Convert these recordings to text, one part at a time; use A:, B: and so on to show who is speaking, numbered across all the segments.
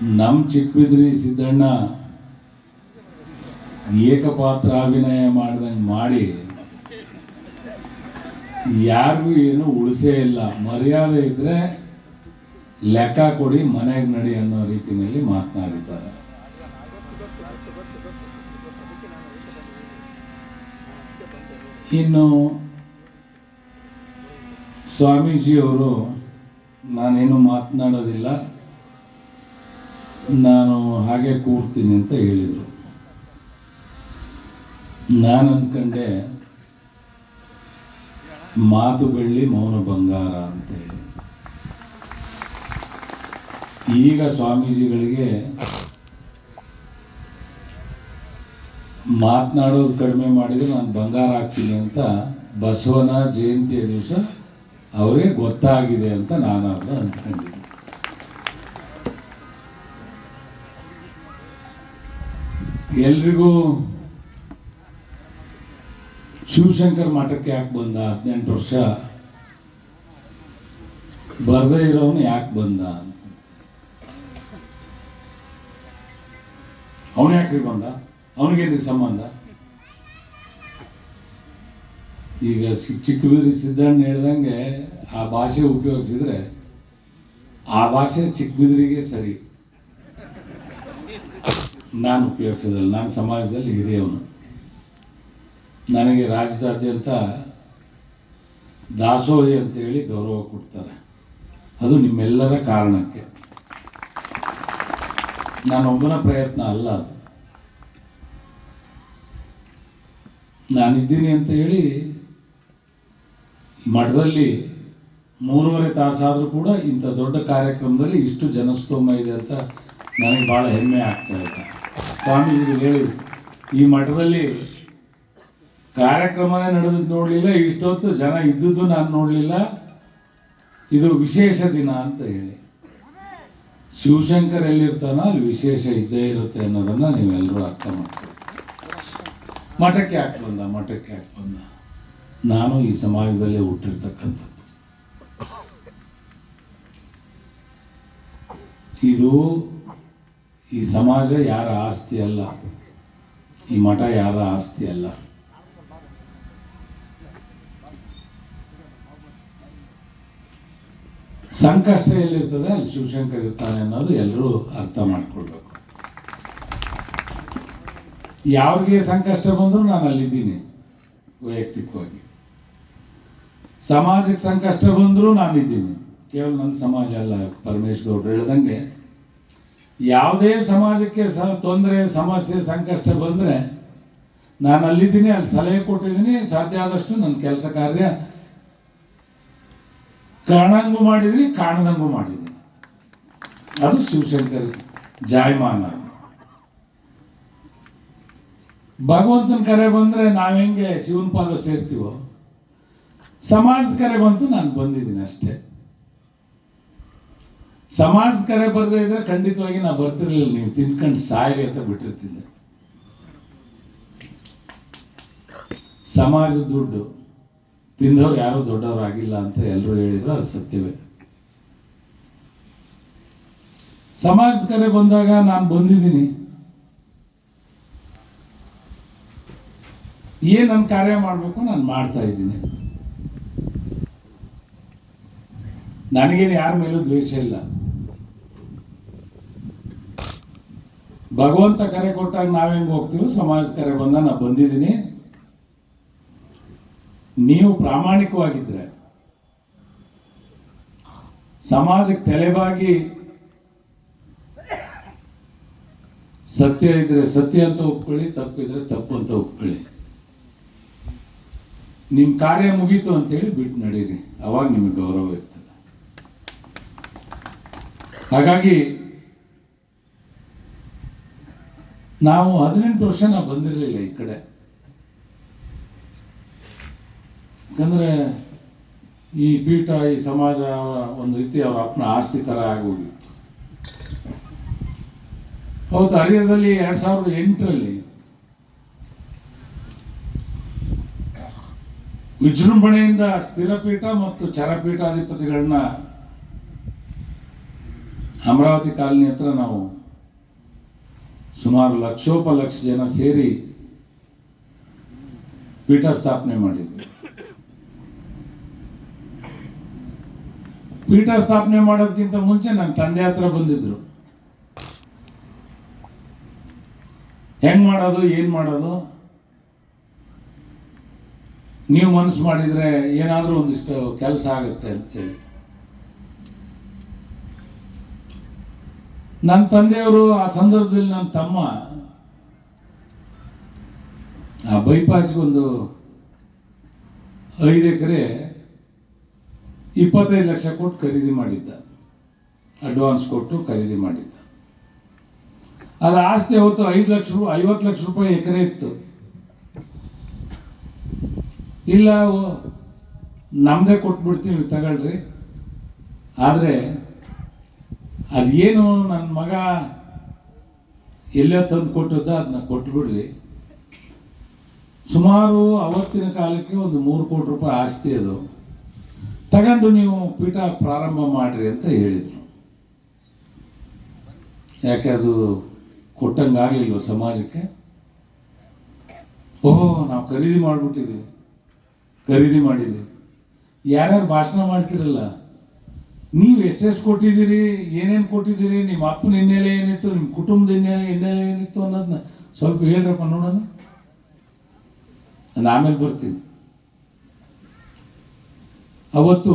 A: ನಮ್ಮ ಚಿಕ್ಕಬಿದ್ರಿ ಸಿದ್ದಣ್ಣ ಏಕಪಾತ್ರಾಭಿನಯ ಮಾಡ್ದಂಗೆ ಮಾಡಿ ಯಾರಿಗೂ ಏನು ಉಳಿಸೇ ಇಲ್ಲ. ಮರ್ಯಾದೆ ಇದ್ರೆ ಲೆಕ್ಕ ಕೊಡಿ, ಮನೆಗೆ ನಡಿ ಅನ್ನೋ ರೀತಿಯಲ್ಲಿ ಮಾತನಾಡಿದ್ದಾರೆ. ಇನ್ನು ಸ್ವಾಮೀಜಿಯವರು ನಾನೇನು ಮಾತನಾಡೋದಿಲ್ಲ, ನಾನು ಹಾಗೆ ಕೂರ್ತೀನಿ ಅಂತ ಹೇಳಿದರು. ನಾನು ಅಂದ್ಕೊಂಡೆ ಮಾತು ಬೆಳ್ಳಿ ಮೌನ ಬಂಗಾರ ಅಂತ ಹೇಳಿ. ಈಗ ಸ್ವಾಮೀಜಿಗಳಿಗೆ ಮಾತನಾಡೋದು ಕಡಿಮೆ ಮಾಡಿದರೆ ನಾನು ಬಂಗಾರ ಆಗ್ತೀನಿ ಅಂತ ಬಸವನ ಜಯಂತಿಯ ದಿವಸ ಅವರಿಗೆ ಗೊತ್ತಾಗಿದೆ ಅಂತ ನಾನು ಅದನ್ನು ಅಂದ್ಕೊಂಡಿದ್ದೆ. ಎಲ್ರಿಗೂ ಶಿವಶಂಕರ್ ಮಠಕ್ಕೆ ಯಾಕೆ ಬಂದ, 18 ವರ್ಷ ಬರದೇ ಇರೋನು ಯಾಕೆ ಬಂದ ಅಂತ. ಅವನು ಯಾಕೆ ಬಂದ, ಅವನಿಗೇನು ಸಂಬಂಧ? ಈಗ ಚಿಕ್ಕಬಿದ್ರಿ ಸಿದ್ದಣ್ಣ ಹೇಳ್ದಂಗೆ ಆ ಭಾಷೆ ಉಪಯೋಗಿಸಿದ್ರೆ ಆ ಭಾಷೆ ಚಿಕ್ಕಬಿದ್ರಿಗೆ ಸರಿ. ನಾನು ಉಪಯೋಗಿಸೋದಿಲ್ಲ. ನಾನು ಸಮಾಜದಲ್ಲಿ ಹಿರಿಯವನು. ನನಗೆ ರಾಜ್ಯದಾದ್ಯಂತ ದಾಸೋಹಿ ಅಂತೇಳಿ ಗೌರವ ಕೊಡ್ತಾರೆ. ಅದು ನಿಮ್ಮೆಲ್ಲರ ಕಾರಣಕ್ಕೆ, ನಾನೊಬ್ಬನ ಪ್ರಯತ್ನ ಅಲ್ಲ. ಅದು ನಾನಿದ್ದೀನಿ ಅಂತ ಹೇಳಿ ಮಠದಲ್ಲಿ 3.5 ತಾಸಾದರೂ ಕೂಡ ಇಂಥ ದೊಡ್ಡ ಕಾರ್ಯಕ್ರಮದಲ್ಲಿ ಇಷ್ಟು ಜನಸ್ತೋಮ ಇದೆ ಅಂತ ನನಗೆ ಭಾಳ ಹೆಮ್ಮೆ ಆಗ್ತಾ ಇದೆ. ಸ್ವಾಮೀಜಿಗಳು ಹೇಳಿದ್ರು, ಈ ಮಠದಲ್ಲಿ ಕಾರ್ಯಕ್ರಮನೇ ನಡೆದದ್ದು ನೋಡಲಿಲ್ಲ, ಇಷ್ಟೊತ್ತು ಜನ ಇದ್ದದ್ದು ನಾನು ನೋಡಲಿಲ್ಲ, ಇದು ವಿಶೇಷ ದಿನ ಅಂತ ಹೇಳಿ. ಶಿವಶಂಕರ್ ಎಲ್ಲಿರ್ತಾನೋ ಅಲ್ಲಿ ವಿಶೇಷ ಇದ್ದೇ ಇರುತ್ತೆ ಅನ್ನೋದನ್ನು ನೀವೆಲ್ಲರೂ ಅರ್ಥ ಮಾಡ್ತೀವಿ. ಮಠಕ್ಕೆ ಯಾಕೆ ಬಂದ? ನಾನು ಈ ಸಮಾಜದಲ್ಲೇ ಹುಟ್ಟಿರ್ತಕ್ಕಂಥದ್ದು. ಇದು ಈ ಸಮಾಜ ಯಾರ ಆಸ್ತಿ ಅಲ್ಲ, ಈ ಮಠ ಯಾರ ಆಸ್ತಿ ಅಲ್ಲ. ಸಂಕಷ್ಟ ಎಲ್ಲಿರ್ತದೆ ಅಲ್ಲಿ ಶಿವಶಂಕರ್ ಇರ್ತಾನೆ ಅನ್ನೋದು ಎಲ್ಲರೂ ಅರ್ಥ ಮಾಡ್ಕೊಳ್ಬೇಕು. ಯಾರಿಗೆ ಸಂಕಷ್ಟ ಬಂದರೂ ನಾನು ಅಲ್ಲಿದ್ದೀನಿ. ವೈಯಕ್ತಿಕವಾಗಿ ಸಮಾಜಕ್ಕೆ ಸಂಕಷ್ಟ ಬಂದರೂ ನಾನಿದ್ದೀನಿ. ಕೇವಲ ನನ್ನ ಸಮಾಜ ಅಲ್ಲ. ಪರಮೇಶ್ ಗೌಡ್ರು ಹೇಳ್ದಂಗೆ ಯಾವುದೇ ಸಮಾಜಕ್ಕೆ ತೊಂದರೆ, ಸಮಸ್ಯೆ, ಸಂಕಷ್ಟ ಬಂದರೆ ನಾನು ಅಲ್ಲಿದ್ದೀನಿ, ಅಲ್ಲಿ ಸಲಹೆ ಕೊಟ್ಟಿದ್ದೀನಿ. ಸಾಧ್ಯ ಆದಷ್ಟು ನನ್ನ ಕೆಲಸ ಕಾರ್ಯ ಕಾಣಂಗೂ ಮಾಡಿದ್ದೀನಿ, ಕಾಣದಂಗೂ ಮಾಡಿದ್ದೀನಿ. ಅದು ಶಿವಶಂಕರ್ ಜಾಯಮಾನ. ಭಗವಂತನ ಕರೆ ಬಂದರೆ ನಾವು ಹೆಂಗೆ ಶಿವನ ಪಾದ ಸೇರ್ತೀವೋ, ಸಮಾಜದ ಕರೆ ಬಂತು, ನಾನು ಬಂದಿದ್ದೀನಿ ಅಷ್ಟೇ. ಸಮಾಜದ ಕರೆ ಬರದೇ ಇದ್ರೆ ಖಂಡಿತವಾಗಿ ನಾನು ಬರ್ತಿರ್ಲಿಲ್ಲ. ನೀವು ತಿನ್ಕೊಂಡು ಸಾಯಿರಿ ಅಂತ ಬಿಟ್ಟಿರ್ತಿದ್ದೆ. ಸಮಾಜದ ದುಡ್ಡು ತಿಂದವ್ರು ಯಾರೂ ದೊಡ್ಡವರಾಗಿಲ್ಲ ಅಂತ ಎಲ್ಲರೂ ಹೇಳಿದ್ರು, ಅದು ಸತ್ಯವೇ. ಸಮಾಜದ ಕರೆ ಬಂದಾಗ ನಾನು ಬಂದಿದ್ದೀನಿ. ಏನು ನನ್ನ ಕಾರ್ಯ ಮಾಡಬೇಕು ನಾನು ಮಾಡ್ತಾ ಇದ್ದೀನಿ. ನನಗೇನು ಯಾರ ಮೇಲೂ ದ್ವೇಷ ಇಲ್ಲ. ಭಗವಂತ ಕರೆ ಕೊಟ್ಟಾಗ ನಾವೆಂಗೆ ಹೋಗ್ತೀವೋ, ಸಮಾಜ ಕರೆ ಬಂದಾಗ ನಾನು ಬಂದಿದ್ದೀನಿ. ನೀವು ಪ್ರಾಮಾಣಿಕವಾಗಿದ್ದರೆ, ಸಮಾಜಕ್ಕೆ ತಲೆಬಾಗಿ ಸತ್ಯ ಇದ್ರೆ ಸತ್ಯ ಅಂತ ಒಪ್ಕೊಳ್ಳಿ, ತಪ್ಪಿದ್ರೆ ತಪ್ಪು ಅಂತ ಒಪ್ಕೊಳ್ಳಿ. ನಿಮ್ಮ ಕಾರ್ಯ ಮುಗೀತು ಅಂತೇಳಿ ಬಿಟ್ಟು ನಡೀರಿ, ಅವಾಗ ನಿಮಗೆ ಗೌರವ ಇರ್ತದೆ. ಹಾಗಾಗಿ ನಾವು 18 ವರ್ಷ ನಾವು ಬಂದಿರಲಿಲ್ಲ ಈ ಕಡೆ. ಯಾಕಂದರೆ ಈ ಪೀಠ, ಈ ಸಮಾಜ ಒಂದು ರೀತಿ ಅವರ ಅಪ್ಪನ ಆಸ್ತಿ ಥರ ಆಗೋಗಿತ್ತು. ಹೌದು, ಹರಿಹರದಲ್ಲಿ 2008ರಲ್ಲಿ ವಿಜೃಂಭಣೆಯಿಂದ ಸ್ಥಿರಪೀಠ ಮತ್ತು ಚರಪೀಠಾಧಿಪತಿಗಳನ್ನ ಅಮರಾವತಿ ಕಾಲನಿ ಹತ್ರ ನಾವು ಸುಮಾರು ಲಕ್ಷೋಪಲಕ್ಷ ಜನ ಸೇರಿ ಪೀಠ ಸ್ಥಾಪನೆ ಮಾಡಿದ್ವಿ. ಪೀಠ ಸ್ಥಾಪನೆ ಮಾಡೋದಕ್ಕಿಂತ ಮುಂಚೆ ನನ್ನ ತಂದೆ ಹತ್ರ ಬಂದಿದ್ರು. ಹೆಂಗ್ ಮಾಡೋದು, ಏನು ಮಾಡೋದು, ನೀವು ಮನಸ್ಸು ಮಾಡಿದರೆ ಏನಾದರೂ ಒಂದಿಷ್ಟು ಕೆಲಸ ಆಗುತ್ತೆ ಅಂತೇಳಿ. ನನ್ನ ತಂದೆಯವರು ಆ ಸಂದರ್ಭದಲ್ಲಿ ನನ್ನ ತಮ್ಮ ಆ ಬೈಪಾಸ್ಗೆ ಒಂದು 5 ಎಕರೆ 25 ಲಕ್ಷ ಕೊಟ್ಟು ಖರೀದಿ ಮಾಡಿದ್ದ, ಅಡ್ವಾನ್ಸ್ ಕೊಟ್ಟು ಖರೀದಿ ಮಾಡಿದ್ದ. ಅದು ಆಸ್ತಿ ಅವತ್ತು 50 ಲಕ್ಷ ರೂಪಾಯಿ ಎಕರೆ ಇತ್ತು. ಇಲ್ಲ ನಮ್ಮದೇ ಕೊಟ್ಬಿಡ್ತೀವಿ ತಗೊಳ್ರಿ, ಆದರೆ ಅದೇನು ನನ್ನ ಮಗ ಎಲ್ಲೇ ತಂದು ಕೊಟ್ಟದ್ದ ಅದನ್ನ ಕೊಟ್ಬಿಡ್ರಿ. ಸುಮಾರು ಅವತ್ತಿನ ಕಾಲಕ್ಕೆ ಒಂದು 3 ಕೋಟಿ ರೂಪಾಯಿ ಆಸ್ತಿ ಅದು, ತಗೊಂಡು ನೀವು ಪೀಠ ಪ್ರಾರಂಭ ಮಾಡಿರಿ ಅಂತ ಹೇಳಿದರು. ಯಾಕೆ ಅದು ಕೊಟ್ಟಂಗಾಗಲಿಲ್ವ ಸಮಾಜಕ್ಕೆ? ಓಹೋ, ನಾವು ಖರೀದಿ ಮಾಡಿಬಿಟ್ಟಿದ್ದೀವಿ, ಖರೀದಿ ಮಾಡಿದ್ದೀವಿ. ಯಾರ್ಯಾರು ಭಾಷಣ ಮಾಡ್ತಿರಲ್ಲ, ನೀವು ಎಷ್ಟೆಷ್ಟು ಕೊಟ್ಟಿದ್ದೀರಿ, ಏನೇನು ಕೊಟ್ಟಿದ್ದೀರಿ, ನಿಮ್ಮ ಅಪ್ಪನ ಹಿನ್ನೆಲೆ ಏನಿತ್ತು, ನಿಮ್ಮ ಕುಟುಂಬದ ಹಿನ್ನೆಲೆ ಏನಿತ್ತು ಅನ್ನೋದನ್ನ ಸ್ವಲ್ಪ ಹೇಳ್ರಪ್ಪ ನೋಡೋಣ. ನಾನು ಆಮೇಲೆ ಬರ್ತೀನಿ. ಅವತ್ತು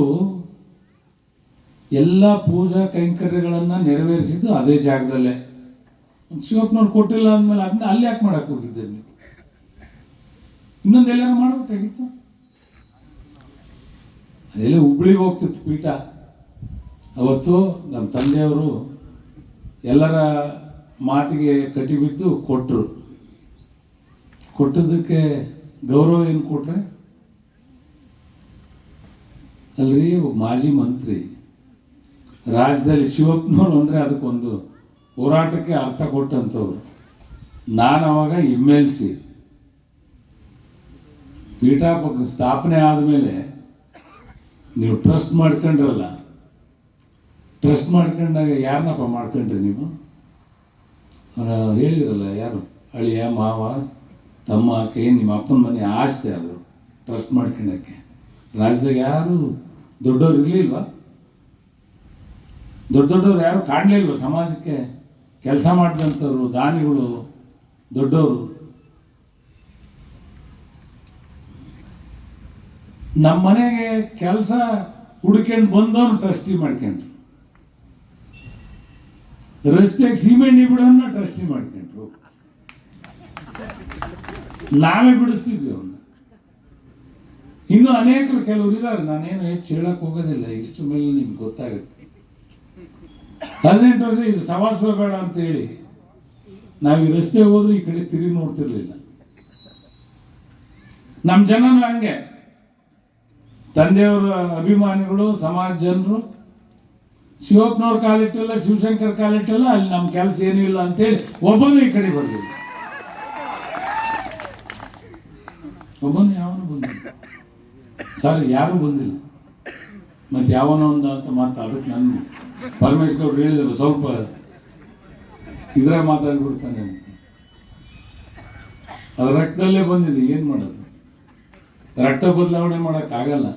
A: ಎಲ್ಲ ಪೂಜಾ ಕೈಂಕರ್ಯಗಳನ್ನು ನೆರವೇರಿಸಿದ್ದು ಅದೇ ಜಾಗದಲ್ಲೇ. ಶಿವಪ್ಪನವ್ರು ಕೊಟ್ಟಿಲ್ಲ ಅಂದಮೇಲೆ ಅದನ್ನ ಅಲ್ಲಿ ಯಾಕೆ ಮಾಡಕ್ಕೆ ಹೋಗಿದ್ದೆ ನೀವು? ಇನ್ನೊಂದೆಲ್ಲರೂ ಮಾಡಬೇಕಾಗಿತ್ತು. ಅದೆಲ್ಲ ಹುಬ್ಳಿಗೆ ಹೋಗ್ತಿತ್ತು ಪೀಠ. ಅವತ್ತು ನಮ್ಮ ತಂದೆಯವರು ಎಲ್ಲರ ಮಾತಿಗೆ ಕಟ್ಟಿಬಿದ್ದು ಕೊಟ್ಟರು. ಕೊಟ್ಟದಕ್ಕೆ ಗೌರವ ಏನು ಕೊಟ್ರೆ? ಅಲ್ರಿ, ಮಾಜಿ ಮಂತ್ರಿ ರಾಜ್ಯದಲ್ಲಿ ಶಿವಪ್ಪನವ್ರು ಅಂದರೆ ಅದಕ್ಕೊಂದು ಹೋರಾಟಕ್ಕೆ ಅರ್ಥ ಕೊಟ್ಟಂಥವ್ರು. ನಾನು ಅವಾಗ MLC. ಪೀಠ ಸ್ಥಾಪನೆ ಆದಮೇಲೆ ನೀವು ಟ್ರಸ್ಟ್ ಮಾಡ್ಕೊಂಡ್ರಲ್ಲ, ಟ್ರಸ್ಟ್ ಮಾಡ್ಕೊಂಡಾಗ ಯಾರನ್ನಪ್ಪ ಮಾಡ್ಕೊಂಡ್ರಿ ನೀವು? ಹೇಳಿದ್ರಲ್ಲ, ಯಾರು ಅಳಿಯ ಮಾವ ತಮ್ಮ ಅಕ್ಕ, ಏನು ನಿಮ್ಮ ಅಪ್ಪನ ಮನೆ ಆಸ್ತಿ ಅದು ಟ್ರಸ್ಟ್ ಮಾಡ್ಕೊಂಡಕ್ಕೆ. ರಾಜ್ಯದಾಗ ಯಾರು ದೊಡ್ಡವ್ರು ಇರಲಿಲ್ವ? ದೊಡ್ಡವ್ರು ಯಾರು ಕಾಣಲಿಲ್ವ ಸಮಾಜಕ್ಕೆ? ಕೆಲಸ ಮಾಡಿದಂಥವ್ರು, ದಾನಿಗಳು, ದೊಡ್ಡವರು. ನಮ್ಮ ಮನೆಗೆ ಕೆಲಸ ಹುಡ್ಕೊಂಡು ಬಂದವನು ಟ್ರಸ್ಟಿ ಮಾಡ್ಕೊಂಡ್ರು. ರಸ್ತೆಗೆ ಸಿಮೆಂಟ್ ಬಿಡೋನ್ನ ಟ್ರಸ್ಟಿ ಮಾಡ್ಕೊಂಡ್ರು. ನಾವೇ ಬಿಡಿಸ್ತಿದ್ವಿ ಅವನ್ನ. ಇನ್ನೂ ಅನೇಕರು ಕೆಲವರು ಇದ್ದಾರೆ, ನಾನೇನು ಹೆಚ್ಚು ಹೇಳಕ್ ಹೋಗೋದಿಲ್ಲ, ಇಷ್ಟು ಮೇಲೆ ನಿಮ್ಗೆ ಗೊತ್ತಾಗುತ್ತೆ. 18 ವರ್ಷ ಇದು ಸವಾಸ ಬೇಡ ಅಂತೇಳಿ ನಾವು ಈ ರಸ್ತೆ ಹೋದ್ರೆ ಈ ಕಡೆ ತಿರುಗಿ ನೋಡ್ತಿರ್ಲಿಲ್ಲ. ನಮ್ಮ ಜನನು ಹಂಗೆ, ತಂದೆಯವರ ಅಭಿಮಾನಿಗಳು, ಸಮಾಜ ಜನರು. ಶಿವಪ್ಪನವ್ರ ಕಾಲಿಟ್ಟಿಲ್ಲ, ಶಿವಶಂಕರ್ ಕಾಲಿಟ್ಟಿಲ್ಲ, ಅಲ್ಲಿ ನಮ್ಮ ಕೆಲಸ ಏನೂ ಇಲ್ಲ ಅಂತೇಳಿ ಒಬ್ಬನು ಈ ಕಡೆ ಬರಲಿಲ್ಲ. ಒಬ್ಬನು ಯಾವನು ಬಂದಿಲ್ಲ, ಸಾರಿ ಯಾರೂ ಬಂದಿಲ್ಲ. ಮತ್ತು ಯಾವನೋ ಒಂದು ಅಂತ ಮಾತು. ಅದಕ್ಕೆ ನನ್ನ ಪರಮೇಶ್ ಗೌಡ್ರು ಹೇಳಿದ್ರು, ಸ್ವಲ್ಪ ಇದ್ರೆ ಮಾತಾಡ್ಬಿಡ್ತಾನೆ ಅಂತ. ಅದು ರಕ್ತದಲ್ಲೇ ಬಂದಿದೆ, ಏನು ಮಾಡೋದು? ರಕ್ತ ಬದಲಾವಣೆ ಮಾಡೋಕ್ಕಾಗಲ್ಲ.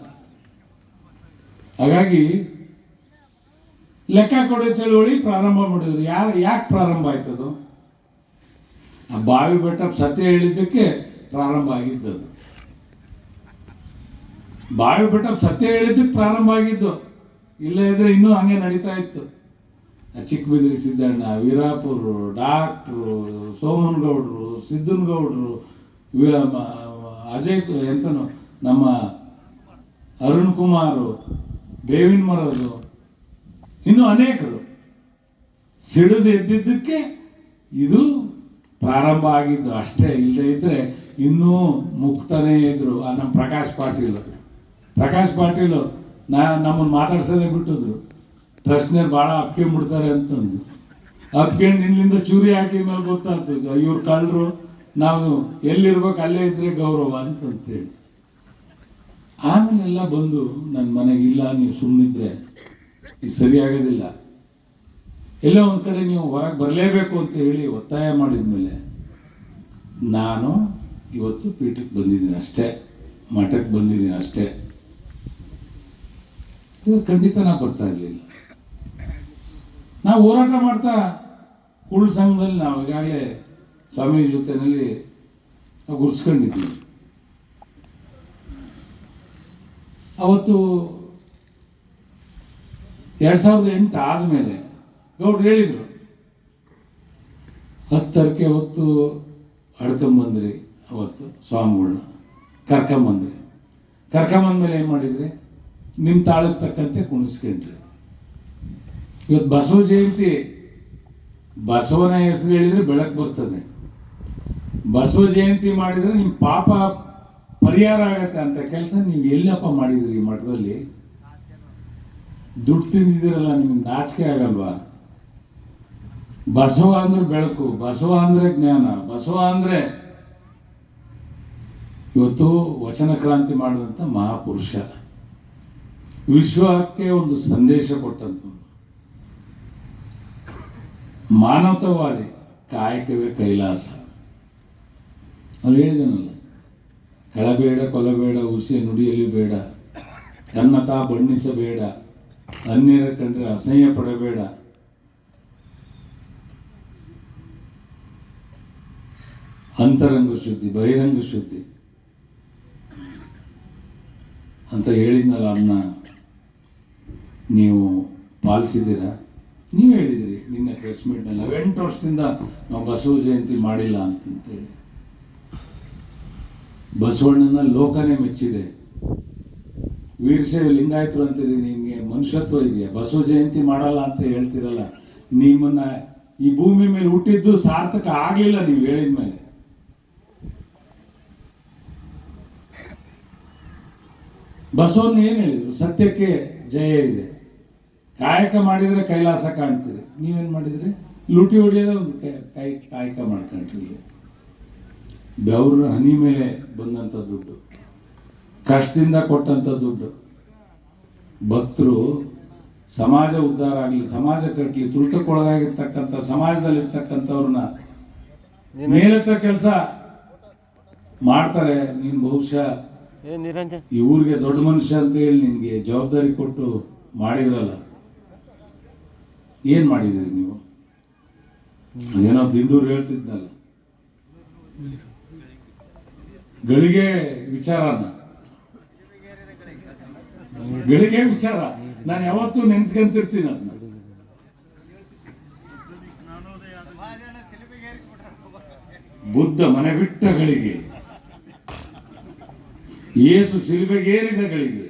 A: ಹಾಗಾಗಿ ಲೆಕ್ಕ ಕೊಡೋ ಚಳುವಳಿ ಪ್ರಾರಂಭ ಮಾಡಿದ್ರು. ಯಾಕೆ ಪ್ರಾರಂಭ ಆಯ್ತದು? ಆ ಬಾವಿ ಬೆಟ್ಟ ಸತ್ಯ ಹೇಳಿದ್ದಕ್ಕೆ ಪ್ರಾರಂಭ ಆಗಿದ್ದದು. ಬಾವಿ ಬೆಟ್ಟ ಸತ್ಯ ಹೇಳಿದ್ದಕ್ಕೆ ಪ್ರಾರಂಭ ಆಗಿದ್ದು. ಇಲ್ಲ ಇದ್ರೆ ಇನ್ನೂ ಹಂಗೆ ನಡೀತಾ ಇತ್ತು. ಚಿಕ್ಕಬಿದ್ರಿ ಸಿದ್ದಣ್ಣ, ವೀರಾಪುರು, ಡಾಕ್ಟ್ರು, ಸೋಮನಗೌಡರು, ಸಿದ್ದನಗೌಡರು, ಅಜಯ್ ಎಂತನು, ನಮ್ಮ ಅರುಣ್ ಕುಮಾರು, ಬೇವಿನ ಮರದು, ಇನ್ನೂ ಅನೇಕರು ಸಿಡಿದು ಎದ್ದಿದ್ದಕ್ಕೆ ಇದು ಪ್ರಾರಂಭ ಆಗಿದ್ದು ಅಷ್ಟೇ. ಇಲ್ಲದೆ ಇದ್ದರೆ ಇನ್ನೂ ಮುಕ್ತನೇ ಇದ್ರು. ನಮ್ಮ ಪ್ರಕಾಶ್ ಪಾಟೀಲು ನಮ್ಮನ್ನು ಮಾತಾಡ್ಸೋದೇ ಬಿಟ್ಟಿದ್ರು. ಟ್ರಸ್ಟ್ನವ್ರು ಭಾಳ ಅಪ್ಕೊಂಡ್ಬಿಡ್ತಾರೆ ಅಂತಂದು ಅಪ್ಕೊಂಡು ಇಲ್ಲಿಂದ ಚೂರಿ ಹಾಕಿದ ಮೇಲೆ ಗೊತ್ತಾಗ್ತದೆ ಇವ್ರು ಕಳ್ಳರು, ನಾವು ಎಲ್ಲಿರ್ಬೇಕು ಅಲ್ಲೇ ಇದ್ರೆ ಗೌರವ ಅಂತಂತೇಳಿ. ಆಮೇಲೆಲ್ಲ ಬಂದು ನನ್ನ ಮನೆಗಿಲ್ಲ, ನೀವು ಸುಮ್ಮನಿದ್ರೆ ಇದು ಸರಿಯಾಗೋದಿಲ್ಲ, ಎಲ್ಲೋ ಒಂದು ಕಡೆ ನೀವು ಹೊರಗೆ ಬರಲೇಬೇಕು ಅಂತ ಹೇಳಿ ಒತ್ತಾಯ ಮಾಡಿದ ಮೇಲೆ ನಾನು ಇವತ್ತು ಪೀಠಕ್ಕೆ ಬಂದಿದ್ದೀನಿ ಅಷ್ಟೇ, ಮಠಕ್ಕೆ ಬಂದಿದ್ದೀನಿ ಅಷ್ಟೇ. ಇದು ಖಂಡಿತ ನಾವು ಬರ್ತಾ ಇರಲಿಲ್ಲ. ನಾವು ಹೋರಾಟ ಮಾಡ್ತಾ ಕುರುಡು ಸಂಘದಲ್ಲಿ ನಾವು ಈಗಾಗಲೇ ಸ್ವಾಮೀಜಿ ಜೊತೆಯಲ್ಲಿ ನಾವು ಗುರ್ಸ್ಕೊಂಡಿದ್ದೀವಿ. ಅವತ್ತು 2008 ಆದಮೇಲೆ ಗೌಡ್ರು ಹೇಳಿದರು, 10 ಅರ್ಕೆ ಹೊತ್ತು ಹಡ್ಕೊಂಬಂದ್ರಿ. ಅವತ್ತು ಸ್ವಾಮಿಗಳನ್ನ ಕರ್ಕೊಂಬಂದ್ಮೇಲೆ ಏನು ಮಾಡಿದ್ರಿ, ನಿಮ್ಮ ತಾಳಕ್ಕೆ ತಕ್ಕಂತೆ ಕುಣಿಸ್ಕೊಂಡ್ರಿ. ಇವತ್ತು ಬಸವ ಜಯಂತಿ, ಬಸವನ ಹೆಸರು ಹೇಳಿದರೆ ಬೆಳಕು ಬರ್ತದೆ. ಬಸವ ಜಯಂತಿ ಮಾಡಿದರೆ ನಿಮ್ಮ ಪಾಪ ಪರಿಹಾರ ಆಗತ್ತೆ ಅಂತ ಕೆಲಸ ನೀವು ಎಲ್ಲಪ್ಪ ಮಾಡಿದ್ರಿ ಈ ಮಠದಲ್ಲಿ? ದುಡ್ಡು ತಿಂದಿದ್ದೀರಲ್ಲ, ನಿಮ್ಗೆ ನಾಚಿಕೆ ಆಗಲ್ವಾ? ಬಸವ ಅಂದ್ರೆ ಬೆಳಕು, ಬಸವ ಅಂದ್ರೆ ಜ್ಞಾನ, ಬಸವ ಅಂದ್ರೆ ಇವತ್ತು ವಚನ ಕ್ರಾಂತಿ ಮಾಡಿದಂಥ ಮಹಾಪುರುಷ, ವಿಶ್ವಕ್ಕೆ ಒಂದು ಸಂದೇಶ ಕೊಟ್ಟಂತ ಮಾನವತಾವಾದಿ. ಕಾಯಕವೇ ಕೈಲಾಸ. ಅವ್ರು ಹೇಳಿದನಲ್ಲ, ಕಳಬೇಡ, ಕೊಲಬೇಡ, ಹುಸಿ ನುಡಿಯಲಿ ಬೇಡ, ತನ್ನ ತಾ ಬಣ್ಣಿಸಬೇಡ, ಅನ್ಯರ ಕಂಡ್ರೆ ಅಸಹ್ಯ ಪಡಬೇಡ, ಅಂತರಂಗ ಶುದ್ಧಿ ಬಹಿರಂಗ ಶುದ್ಧಿ ಅಂತ ಹೇಳಿದ್ನಲ್ಲ, ಅದನ್ನ ನೀವು ಪಾಲಿಸಿದ್ದೀರಾ? ನೀವು ಹೇಳಿದಿರಿ ನಿನ್ನೆ ಪ್ರೆಸ್ ಮೀಟ್ನಲ್ಲಿ, 8 ವರ್ಷದಿಂದ ನಾವು ಬಸವ ಜಯಂತಿ ಮಾಡಿಲ್ಲ ಅಂತಂತೇಳಿ. ಬಸವಣ್ಣನ ಲೋಕನೇ ಮೆಚ್ಚಿದೆ. ವೀರಶೈವ ಲಿಂಗಾಯತರು ಅಂತೀರಿ, ನಿಮಗೆ ಮನುಷ್ಯತ್ವ ಇದೆಯಾ? ಬಸವ ಜಯಂತಿ ಮಾಡಲ್ಲ ಅಂತ ಹೇಳ್ತಿರಲ್ಲ. ನಿಮ್ಮನ್ನ ಈ ಭೂಮಿ ಮೇಲೆ ಹುಟ್ಟಿದ್ದು ಸಾರ್ಥಕ ಆಗಲಿಲ್ಲ ನೀವು ಹೇಳಿದ ಮೇಲೆ. ಬಸವಣ್ಣ ಏನು ಹೇಳಿದ್ರು? ಸತ್ಯಕ್ಕೆ ಜಯ ಇದೆ, ಕಾಯಕ ಮಾಡಿದರೆ ಕೈಲಾಸ ಕಾಣ್ತೀರಿ. ನೀವೇನು ಮಾಡಿದ್ರಿ? ಲೂಟಿ ಹೊಡೆಯೋದೇ ಒಂದು ಕಾಯಕ ಮಾಡ್ಕೊಂಡ್ರಿ. ಬೆವ್ರ ಹನಿ ಮೇಲೆ ಬಂದಂಥ ದುಡ್ಡು, ಕಷ್ಟದಿಂದ ಕೊಟ್ಟಂಥ ದುಡ್ಡು. ಭಕ್ತರು ಸಮಾಜ ಉದ್ಧಾರ ಆಗಲಿ, ಸಮಾಜ ಕಟ್ಟಲಿ, ತುಳಿತಕ್ಕೊಳಗಾಗಿರ್ತಕ್ಕಂಥ ಸಮಾಜದಲ್ಲಿರ್ತಕ್ಕಂಥವ್ರನ್ನ ಮೇಲೆತ್ತ ಕೆಲಸ ಮಾಡ್ತಾರೆ. ನೀನು ಬಹುಶಃ ಈ ಊರಿಗೆ ದೊಡ್ಡ ಮನುಷ್ಯ ಅಂತ ಹೇಳಿ ನಿನ್ಗೆ ಜವಾಬ್ದಾರಿ ಕೊಟ್ಟು ಮಾಡಿದ್ರಲ್ಲ, ಏನ್ ಮಾಡಿದ್ರಿ ನೀವು? ಅದೇನೋ ದಿಂಡೂರು ಹೇಳ್ತಿದ್ನಲ್ಲ, ಗಳಿಗೆ ವಿಚಾರನ, ಗಳಿಗೆ ವಿಚಾರ ನಾನು ಯಾವತ್ತೂ ನೆನ್ಸ್ಕೊಂತಿರ್ತೀನಿ ಅದನ್ನ. ಬುದ್ಧ ಮನೆ ಬಿಟ್ಟ ಗಳಿಗೆ, ಯೇಸು ಶಿಲುಬೆಗೇರಿದ ಗಳಿಗೆ,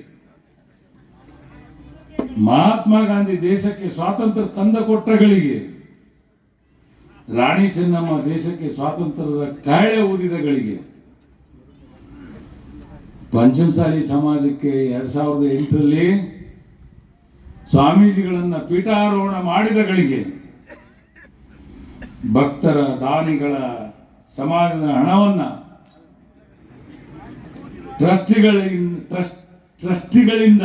A: ಮಹಾತ್ಮ ಗಾಂಧಿ ದೇಶಕ್ಕೆ ಸ್ವಾತಂತ್ರ್ಯ ತಂದ ಕೊಟ್ಟ ಗಳಿಗೆ, ರಾಣಿ ಚೆನ್ನಮ್ಮ ದೇಶಕ್ಕೆ ಸ್ವಾತಂತ್ರ್ಯದ ಕಾಳೆ ಊದಿದ ಗಳಿಗೆ, ಪಂಚಮಸಾಲಿ ಸಮಾಜಕ್ಕೆ 2008ರಲ್ಲಿ ಸ್ವಾಮೀಜಿಗಳನ್ನ ಪೀಠಾರೋಹಣ ಮಾಡಿದ ಗಳಿಗೆ, ಭಕ್ತರ ದಾನಿಗಳ ಸಮಾಜದ ಹಣವನ್ನ ಟ್ರಸ್ಟಿಗಳಿಂದ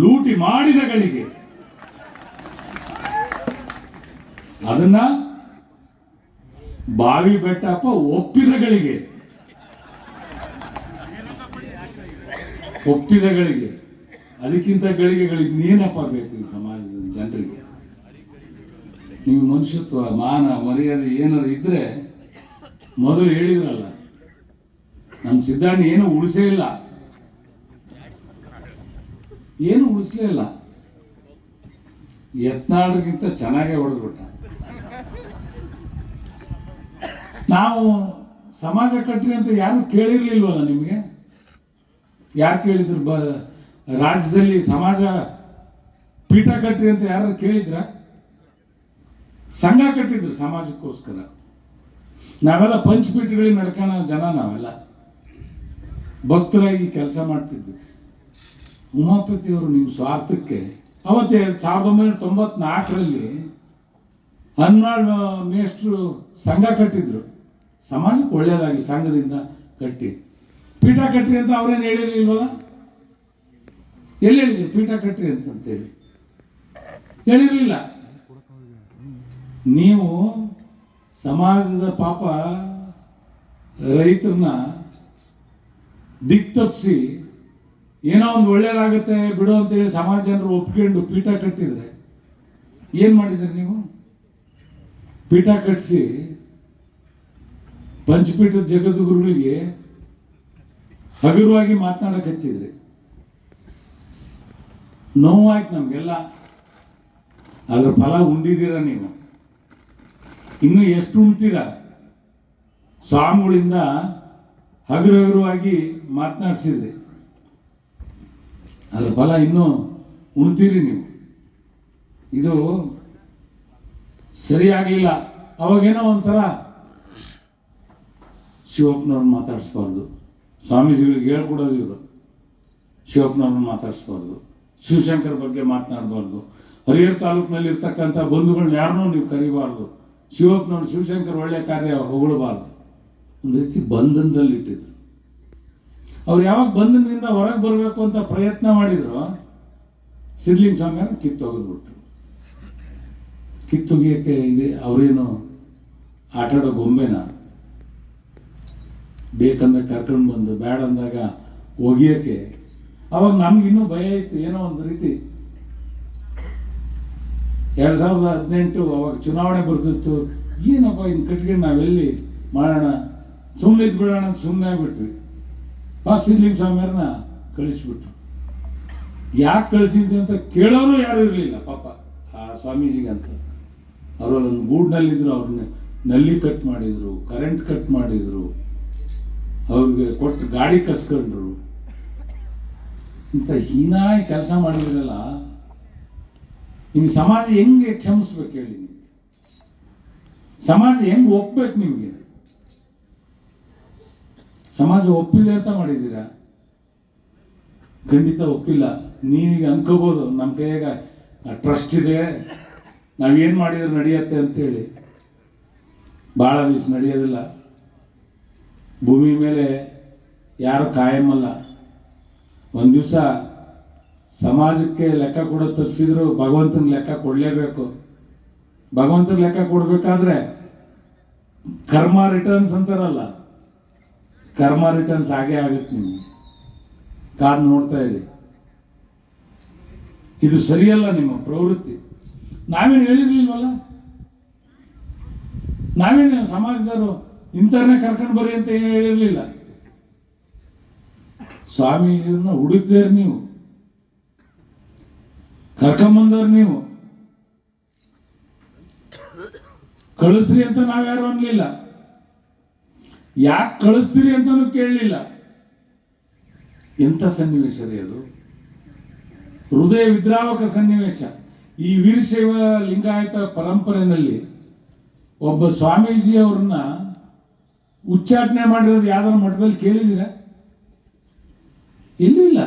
A: ಲೂಟಿ ಮಾಡಿದ ಗಳಿಗೆ, ಅದನ್ನ ಬಾವಿ ಬೆಟ್ಟಪ್ಪ ಒಪ್ಪಿದ ಗಳಿಗೆ, ಅದಕ್ಕಿಂತ ಗಳಿಗೆಗಳಿಗೆ ನೀನಪ್ಪ ಬೇಕು ಈ ಸಮಾಜದ ಜನರಿಗೆ? ನೀವು ಮನುಷ್ಯತ್ವ, ಮಾನ, ಮರ್ಯಾದೆ ಏನಾರು ಇದ್ರೆ ಮೊದಲು ಹೇಳಿದ್ರಲ್ಲ, ನಮ್ಮ ಸಿದ್ಧಾಂತ ಏನು ಉಳಿಸೇ ಇಲ್ಲ, ಏನು ಉಳಿಸ್ಲೇ ಇಲ್ಲ. ಯತ್ನಾಳ್ರಿಗಿಂತ ಚೆನ್ನಾಗೇ ಹೊಡೆದ್ಬಿಟ್ಟ. ನಾವು ಸಮಾಜ ಕಟ್ಟ್ರಿ ಅಂತ ಯಾರು ಕೇಳಿರ್ಲಿಲ್ವಲ್ಲ ನಿಮಗೆ? ಯಾರು ಕೇಳಿದ್ರು? ರಾಜ್ಯದಲ್ಲಿ ಸಮಾಜ ಪೀಠ ಕಟ್ಟ್ರಿ ಅಂತ ಯಾರು ಕೇಳಿದ್ರ? ಸಂಘ ಕಟ್ಟಿದ್ರು ಸಮಾಜಕ್ಕೋಸ್ಕರ. ನಾವೆಲ್ಲ ಪಂಚಪೀಠಗಳಿಗೆ ನಡ್ಕೋಣ ಜನ, ನಾವೆಲ್ಲ ಭಕ್ತರಾಗಿ ಕೆಲಸ ಮಾಡ್ತಿದ್ವಿ. ಉಮಾಪತಿಯವರು ನಿಮ್ಮ ಸ್ವಾರ್ಥಕ್ಕೆ ಅವತ್ತೇ 1994ರಲ್ಲಿ 12 ಮೇಷ್ಟ್ರು ಸಂಘ ಕಟ್ಟಿದ್ರು, ಸಮಾಜಕ್ಕೆ ಒಳ್ಳೆಯದಾಗಿ ಸಂಘದಿಂದ ಕಟ್ಟಿ. ಪೀಠ ಕಟ್ಟ್ರಿ ಅಂತ ಅವ್ರೇನು ಹೇಳಿರ್ಲಿಲ್ವಲ್ಲ? ಎಲ್ಲಿ ಹೇಳಿದ್ರು ಪೀಠ ಕಟ್ಟ್ರಿ ಅಂತೇಳಿ? ಹೇಳಿರಲಿಲ್ಲ. ನೀವು ಸಮಾಜದ ಪಾಪ ರೈತರನ್ನ ದಿಕ್ ತಪ್ಪಿಸಿ ಏನೋ ಒಂದು ಒಳ್ಳೇದಾಗುತ್ತೆ ಬಿಡು ಅಂತೇಳಿ ಸಮಾಜ ಜನರು ಒಪ್ಕೊಂಡು ಪೀಠ ಕಟ್ಟಿದ್ರೆ ಏನು ಮಾಡಿದ್ರಿ ನೀವು? ಪೀಠ ಕಟ್ಟಿಸಿ ಪಂಚಪೀಠದ ಜಗದ್ಗುರುಗಳಿಗೆ ಹಗುರವಾಗಿ ಮಾತನಾಡಕ್ಕೆ ಹಚ್ಚಿದ್ರಿ. ನೋವಾಯ್ತು ನಮಗೆಲ್ಲ. ಅದರ ಫಲ ಉಂಡಿದ್ದೀರ ನೀವು. ಇನ್ನೂ ಎಷ್ಟು ಉಣ್ತೀರಾ? ಸ್ವಾಮಿಗಳಿಂದ ಹಗುರವಾಗಿ ಮಾತನಾಡಿಸಿದ್ರಿ, ಅದರ ಫಲ ಇನ್ನೂ ಉಣ್ತೀರಿ ನೀವು. ಇದು ಸರಿಯಾಗಲಿಲ್ಲ. ಅವಾಗೇನೋ ಒಂಥರ ಶಿವಪ್ಪನವ್ರನ್ನ ಮಾತಾಡಿಸ್ಬಾರ್ದು, ಸ್ವಾಮೀಜಿಗಳಿಗೆ ಹೇಳ್ಕೊಡೋದು ಇವರು. ಶಿವಪ್ಪನವ್ರನ್ನ ಮಾತಾಡಿಸ್ಬಾರ್ದು, ಶಿವಶಂಕರ್ ಬಗ್ಗೆ ಮಾತನಾಡಬಾರ್ದು, ಹರಿಹರ ತಾಲೂಕಿನಲ್ಲಿ ಇರ್ತಕ್ಕಂಥ ಬಂಧುಗಳನ್ನ ಯಾರನ್ನೂ ನೀವು ಕರಿಬಾರ್ದು, ಶಿವಪ್ಪನವ್ರು ಶಿವಶಂಕರ್ ಒಳ್ಳೆಯ ಕಾರ್ಯ ಹೊಗಳಬಾರ್ದು. ಒಂದು ರೀತಿ ಬಂಧನದಲ್ಲಿ ಇಟ್ಟಿದ್ರು. ಅವ್ರು ಯಾವಾಗ ಬಂಧನದಿಂದ ಹೊರಗೆ ಬರಬೇಕು ಅಂತ ಪ್ರಯತ್ನ ಮಾಡಿದ್ರು, ಸಿದ್ಲಿಂಗ ಸ್ವಾಮಿಯವ್ರನ್ನ ಕಿತ್ತೊಗೆದ್ಬಿಟ್ರು. ಕಿತ್ತೊಗೆಯೋಕ್ಕೆ ಇದೆ ಅವರೇನು ಆಟಾಡೋ ಗೊಂಬೆನ? ಬೇಕಂದಾಗ ಕರ್ಕೊಂಡು ಬಂದು ಬ್ಯಾಡ ಅಂದಾಗ ಒಗಿಯೋಕ್ಕೆ. ಅವಾಗ ನಮ್ಗಿನ್ನೂ ಭಯ ಇತ್ತು, ಏನೋ ಒಂದು ರೀತಿ. 2018 ಅವಾಗ ಚುನಾವಣೆ ಬರ್ತಿತ್ತು. ಏನಪ್ಪ ಇನ್ನು ಕಟ್ಕೊಂಡು ನಾವೆಲ್ಲಿ ಮಾಡೋಣ, ಸುಮ್ಮನೆ ಬಿಡೋಣ ಅಂತ ಸುಮ್ಮನೆ ಆಗ್ಬಿಟ್ವಿ. ಸಿದ್ಲಿಂಗ ಸ್ವಾಮಿಯವ್ರನ್ನ ಕಳಿಸ್ಬಿಟ್ರು. ಯಾಕೆ ಕಳಿಸಿದ್ವಿ ಅಂತ ಕೇಳೋರು ಯಾರು ಇರಲಿಲ್ಲ ಪಾಪ ಆ ಸ್ವಾಮೀಜಿಗಂತ. ಅವರು ಒಂದು ಗೂಡ್ನಲ್ಲಿದ್ದರು, ಅವ್ರನ್ನ ನಲ್ಲಿ ಕಟ್ ಮಾಡಿದರು, ಕರೆಂಟ್ ಕಟ್ ಮಾಡಿದರು, ಅವ್ರಿಗೆ ಕೊಟ್ಟು ಗಾಡಿ ಕಸ್ಕೊಂಡ್ರು. ಇಂಥ ಹೀನಾಯ ಕೆಲಸ ಮಾಡಿದ್ರಲ್ಲ, ನಿಮಗೆ ಸಮಾಜ ಹೆಂಗೆ ಕ್ಷಮಿಸ್ಬೇಕು ಹೇಳಿ? ನಿಮಗೆ ಸಮಾಜ ಹೆಂಗೆ ಒಪ್ಬೇಕು? ನಿಮಗೆ ಸಮಾಜ ಒಪ್ಪಿದೆ ಅಂತ ಮಾಡಿದ್ದೀರಾ? ಖಂಡಿತ ಒಪ್ಪಿಲ್ಲ. ನೀವೀಗ ಅನ್ಕೋಬೋದು ನಮ್ಮ ಕೈಯಾಗ ಟ್ರಸ್ಟ್ ಇದೆ, ನಾವೇನು ಮಾಡಿದ್ರೆ ನಡೆಯತ್ತೆ ಅಂತೇಳಿ. ಭಾಳ ದಿವಸ ನಡೆಯೋದಿಲ್ಲ. ಭೂಮಿ ಮೇಲೆ ಯಾರು ಕಾಯಮಲ್ಲ. ಒಂದು ದಿವಸ ಸಮಾಜಕ್ಕೆ ಲೆಕ್ಕ ಕೊಡೋದು ತಪ್ಪಿಸಿದ್ರು ಭಗವಂತನ ಲೆಕ್ಕ ಕೊಡಲೇಬೇಕು. ಭಗವಂತನ ಲೆಕ್ಕ ಕೊಡಬೇಕಾದ್ರೆ ಕರ್ಮ ರಿಟರ್ನ್ಸ್ ಅಂತಾರಲ್ಲ, ಕರ್ಮ ರಿಟರ್ನ್ಸ್ ಆಗೇ ಆಗುತ್ತೆ. ನಿಮಗೆ ಕಾದು ನೋಡ್ತಾ ಇರಿ. ಇದು ಸರಿಯಲ್ಲ ನಿಮ್ಮ ಪ್ರವೃತ್ತಿ. ನಾವೇನು ಹೇಳಿರ್ಲಿಲ್ವಲ್ಲ, ನಾವೇನು ಸಮಾಜದವರು ಇಂಥವ್ರನ್ನೇ ಕರ್ಕೊಂಡು ಬರ್ರಿ ಅಂತ ಏನು ಹೇಳಿರಲಿಲ್ಲ. ಸ್ವಾಮೀಜಿಯನ್ನ ಹುಡುಕ್ದೇರು ನೀವು, ಕರ್ಕೊಂಬಂದವ್ರು ನೀವು, ಕಳಿಸ್ರಿ ಅಂತ ನಾವ್ಯಾರು ಅನ್ಲಿಲ್ಲ. ಯಾಕೆ ಕಳಿಸ್ತೀರಿ ಅಂತಲೂ ಕೇಳಲಿಲ್ಲ. ಎಂಥ ಸನ್ನಿವೇಶ ರೀ ಅದು, ಹೃದಯ ವಿದ್ರಾವಕ ಸನ್ನಿವೇಶ. ಈ ವೀರಶೈವ ಲಿಂಗಾಯತ ಪರಂಪರೆಯಲ್ಲಿ ಒಬ್ಬ ಸ್ವಾಮೀಜಿ ಅವ್ರನ್ನ ಉಚ್ಚಾಟನೆ ಮಾಡಿರೋದು ಯಾವ್ದಾರ ಮಠದಲ್ಲಿ ಕೇಳಿದ್ದೀರಾ? ಎಲ್ಲೂ ಇಲ್ಲ.